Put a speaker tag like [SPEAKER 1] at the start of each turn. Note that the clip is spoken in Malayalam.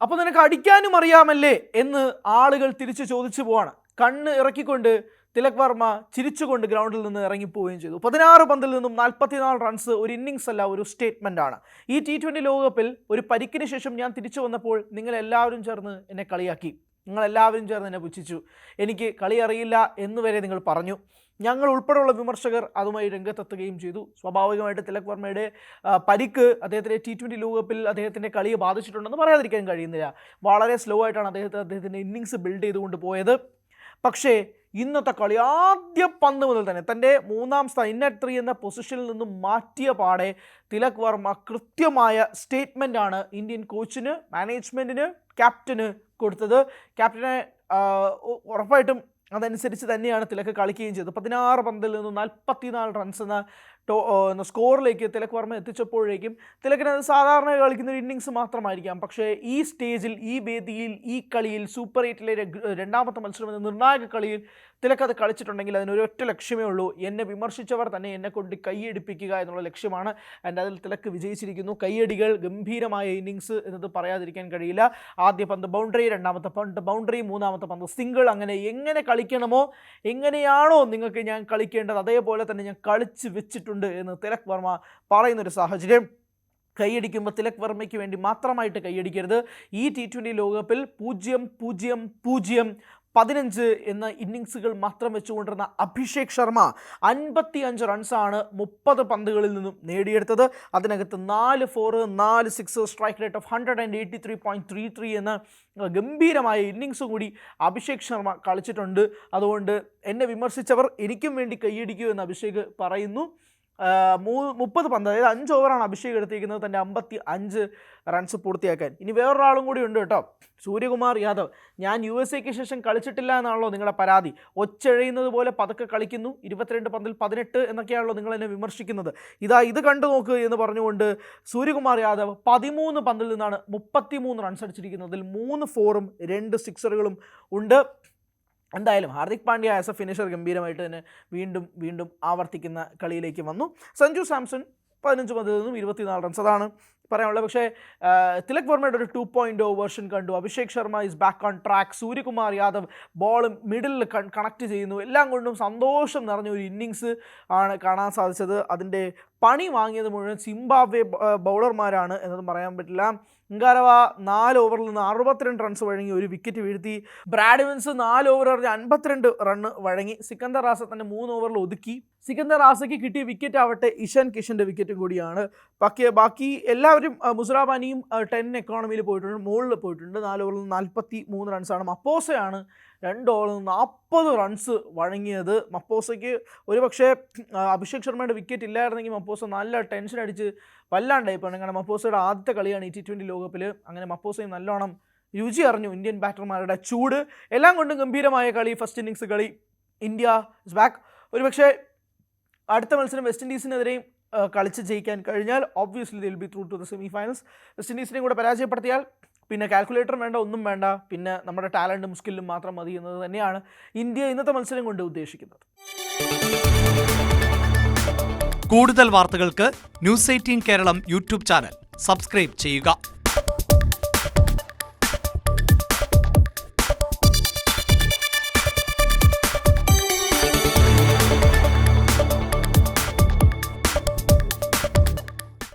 [SPEAKER 1] അപ്പോൾ നിനക്ക് അടിക്കാനും അറിയാമല്ലേ എന്ന് ആളുകൾ തിരിച്ചു ചോദിച്ചു പോവാണ്. കണ്ണ് ഇറക്കിക്കൊണ്ട് തിലക് വർമ്മ ചിരിച്ചുകൊണ്ട് ഗ്രൗണ്ടിൽ നിന്ന് ഇറങ്ങിപ്പോവുകയും ചെയ്തു. 16 പന്തിൽ നിന്നും 44 റൺസ് ഒരു ഇന്നിങ്സ് അല്ല, ഒരു സ്റ്റേറ്റ്മെൻ്റ് ആണ്. ഈ T20 ലോകകപ്പിൽ ഒരു പരിക്കിന് ശേഷം ഞാൻ തിരിച്ചു വന്നപ്പോൾ നിങ്ങളെല്ലാവരും ചേർന്ന് എന്നെ കളിയാക്കി, നിങ്ങളെല്ലാവരും ചേർന്ന് എന്നെ പുച്ഛിച്ചു, എനിക്ക് കളി അറിയില്ല എന്ന് വരെ നിങ്ങൾ പറഞ്ഞു. ഞങ്ങൾ ഉൾപ്പെടെയുള്ള വിമർശകർ അതുമായി രംഗത്തെത്തുകയും ചെയ്തു. സ്വാഭാവികമായിട്ട് തിലക് വർമ്മയുടെ പരിക്ക് അദ്ദേഹത്തിൻ്റെ T20 ലോകകപ്പിൽ അദ്ദേഹത്തിൻ്റെ കളിയെ ബാധിച്ചിട്ടുണ്ടെന്ന് പറയാതിരിക്കാൻ കഴിയുന്നില്ല. വളരെ സ്ലോ ആയിട്ടാണ് അദ്ദേഹത്തിൻ്റെ ഇന്നിങ്സ് ബിൽഡ് ചെയ്തുകൊണ്ട് പോയത്. പക്ഷേ ഇന്നത്തെ കളി ആദ്യ പന്ത് മുതൽ തന്നെ തൻ്റെ 3ാം സ്ഥാനം ഇന്നറ്റ് 3 എന്ന പൊസിഷനിൽ നിന്നും മാറ്റിയ പാടെ തിലക് വർമ്മ കൃത്യമായ സ്റ്റേറ്റ്മെൻ്റാണ് ഇന്ത്യൻ കോച്ചിന്, മാനേജ്മെൻറ്റിന്, ക്യാപ്റ്റന് കൊടുത്തത്. ക്യാപ്റ്റനെ ഉറപ്പായിട്ടും അതനുസരിച്ച് തന്നെയാണ് തിലക് കളിക്കുകയും ചെയ്തത്. 16 പന്തിൽ നിന്നും 44 റൺസ് എന്ന സ്കോറിലേക്ക് തിലക് വർമ്മ എത്തിച്ചപ്പോഴേക്കും തിലകിന് അത് സാധാരണ കളിക്കുന്ന ഒരു ഇന്നിങ്സ് മാത്രമായിരിക്കാം. പക്ഷേ ഈ സ്റ്റേജിൽ, ഈ വേദിയിൽ, ഈ കളിയിൽ, സൂപ്പർ 8-ലെ 2ാമത്തെ മത്സരം എന്ന നിർണായക കളിയിൽ തിലക് അത് കളിച്ചിട്ടുണ്ടെങ്കിൽ അതിനൊരൊറ്റ ലക്ഷ്യമേ ഉള്ളൂ, എന്നെ വിമർശിച്ചവർ തന്നെ എന്നെ കൊണ്ട് കൈയടിപ്പിക്കുക എന്നുള്ള ലക്ഷ്യമാണ്. ആൻഡ് അതിൽ തിലക് വിജയിച്ചിരിക്കുന്നു. കൈയടികൾ, ഗംഭീരമായ ഇന്നിങ്സ് എന്നത് പറയാതിരിക്കാൻ കഴിയില്ല. ആദ്യ പന്ത് ബൗണ്ടറി, 2ാമത്തെ പന്ത് ബൗണ്ടറി, 3ാമത്തെ പന്ത് സിംഗിൾ. അങ്ങനെ എങ്ങനെ കളിക്കണമോ, എങ്ങനെയാണോ നിങ്ങൾക്ക് ഞാൻ കളിക്കേണ്ടത് അതേപോലെ തന്നെ ഞാൻ കളിച്ച് വെച്ചിട്ടുണ്ട് എന്ന് തിലക് വർമ്മ പറയുന്നൊരു സാഹചര്യം. കൈയടിക്കുമ്പോൾ തിലക് വർമ്മയ്ക്ക് വേണ്ടി മാത്രമായിട്ട് കൈയടിക്കരുത്. ഈ T20 ലോകകപ്പിൽ 0-0-0-15 എന്ന ഇന്നിങ്സുകൾ മാത്രം വെച്ചുകൊണ്ടിരുന്ന അഭിഷേക് ശർമ്മ 55 റൺസാണ് 30 പന്തുകളിൽ നിന്നും നേടിയെടുത്തത്. അതിനകത്ത് 4 4, 4 6, സ്ട്രൈക്ക് റേറ്റ് ഓഫ് 183.33 എന്ന ഗംഭീരമായ ഇന്നിങ്സ് കൂടി അഭിഷേക് ശർമ്മ കളിച്ചിട്ടുണ്ട്. അതുകൊണ്ട് എന്നെ വിമർശിച്ചവർ എനിക്കും വേണ്ടി കൈയടിക്കൂ എന്ന് അഭിഷേക് പറയുന്നു. 30 പന്ത്, അതായത് 5 ഓവറാണ് അഭിഷേക് എടുത്തിരിക്കുന്നത് തൻ്റെ 55 റൺസ് പൂർത്തിയാക്കാൻ. ഇനി വേറൊരാളും കൂടി ഉണ്ട് കേട്ടോ, സൂര്യകുമാർ യാദവ്. ഞാൻ USA ശേഷം കളിച്ചിട്ടില്ല എന്നാണല്ലോ നിങ്ങളുടെ പരാതി, ഒച്ചെഴയുന്നത് പോലെ പതുക്കെ കളിക്കുന്നു, 22 പന്തിൽ 18 എന്നൊക്കെയാണല്ലോ നിങ്ങൾ എന്നെ വിമർശിക്കുന്നത്, ഇത് കണ്ടു നോക്ക് എന്ന് പറഞ്ഞുകൊണ്ട് സൂര്യകുമാർ യാദവ് 13 പന്തിൽ നിന്നാണ് 33 റൺസ് അടിച്ചിരിക്കുന്നത്. അതിൽ 3 4ഉം 2 6റുകളും ഉണ്ട്. എന്തായാലും Hardik Pandya as A finisher ഗംഭീരമായിട്ട് തന്നെ വീണ്ടും ആവർത്തിക്കുന്ന കളിയിലേക്ക് വന്നു. സഞ്ജു സാംസൺ 15 പന്തിൽ നിന്നും 24 റൺസ്, അതാണ് പറയാനുള്ളത്. പക്ഷേ തിലക് വർമ്മയുടെ ഒരു 2.0 വേർഷൻ കണ്ടു. Abhishek Sharma is back on track. Suryakumar Yadav ball മിഡിലിൽ കണക്ട് ചെയ്യുന്നു. എല്ലാം കൊണ്ടും സന്തോഷം നിറഞ്ഞ ഒരു ഇന്നിങ്സ് ആണ് കാണാൻ സാധിച്ചത്. അതിൻ്റെ പണി വാങ്ങിയത് മുഴുവൻ സിംബാബ്വെ ബൗളർമാരാണ് എന്നതും പറയാൻ പറ്റില്ല. ഇംഗാരവ 4 ഓവറിൽ നിന്ന് 62 റൺസ് വഴങ്ങി, ഒരു വിക്കറ്റ് വീഴ്ത്തി. ബ്രാഡ് ഇവൻസ് 4 ഓവർ എറിഞ്ഞ് 52 റണ്ണ് വഴങ്ങി. സിക്കന്ദർ റാസ തന്നെ 3 ഓവറിൽ ഒതുക്കി. സിക്കന്ദർ റാസയ്ക്ക് കിട്ടിയ വിക്കറ്റ് ആവട്ടെ ഇഷാൻ കിഷൻ്റെ വിക്കറ്റും കൂടിയാണ്. ബാക്കി എല്ലാവരും മുസ്രാബാനിയും 10 എക്കോണമിയിൽ പോയിട്ടുണ്ട്, മുകളിൽ പോയിട്ടുണ്ട്. 4 ഓവറിൽ 43 റൺസാണ്. മപ്പോസയാണ് 2 ഓവറിൽ 40 റൺസ് വഴങ്ങിയത്. മപ്പോസയ്ക്ക് ഒരു പക്ഷേ അഭിഷേക് ശർമ്മയുടെ വിക്കറ്റ് ഇല്ലായിരുന്നെങ്കിൽ മപ്പോസ നല്ല ടെൻഷൻ അടിച്ച് വല്ലാണ്ടായിപ്പോണ്. കാരണം മപ്പോസയുടെ ആദ്യത്തെ കളിയാണ് ഈ T20 ലോകകപ്പിൽ. അങ്ങനെ മപ്പോസയും നല്ലോണം രുചി അറിഞ്ഞു ഇന്ത്യൻ ബാറ്റർമാരുടെ ചൂട്. എല്ലാം കൊണ്ടും ഗംഭീരമായ കളി, ഫസ്റ്റ് ഇന്നിങ്സ് കളി. India is back. ഒരുപക്ഷെ അടുത്ത മത്സരം വെസ്റ്റ് ഇൻഡീസിനെതിരെയും കളിച്ച് ജയിക്കാൻ കഴിഞ്ഞാൽ obviously they'll be through to the semi finals. West ഇൻഡീസിനെയും കൂടെ പരാജയപ്പെടുത്തിയാൽ പിന്നെ കാൽക്കുലേറ്ററും വേണ്ട, ഒന്നും വേണ്ട, പിന്നെ നമ്മുടെ ടാലൻറ്റും സ്കില്ലും മാത്രം മതി എന്നത് തന്നെയാണ് ഇന്ത്യ ഇന്നത്തെ മത്സരം കൊണ്ട് ഉദ്ദേശിക്കുന്നത്.
[SPEAKER 2] കൂടുതൽ വാർത്തകൾക്ക് News 18 Keralam YouTube channel subscribe ചെയ്യുക.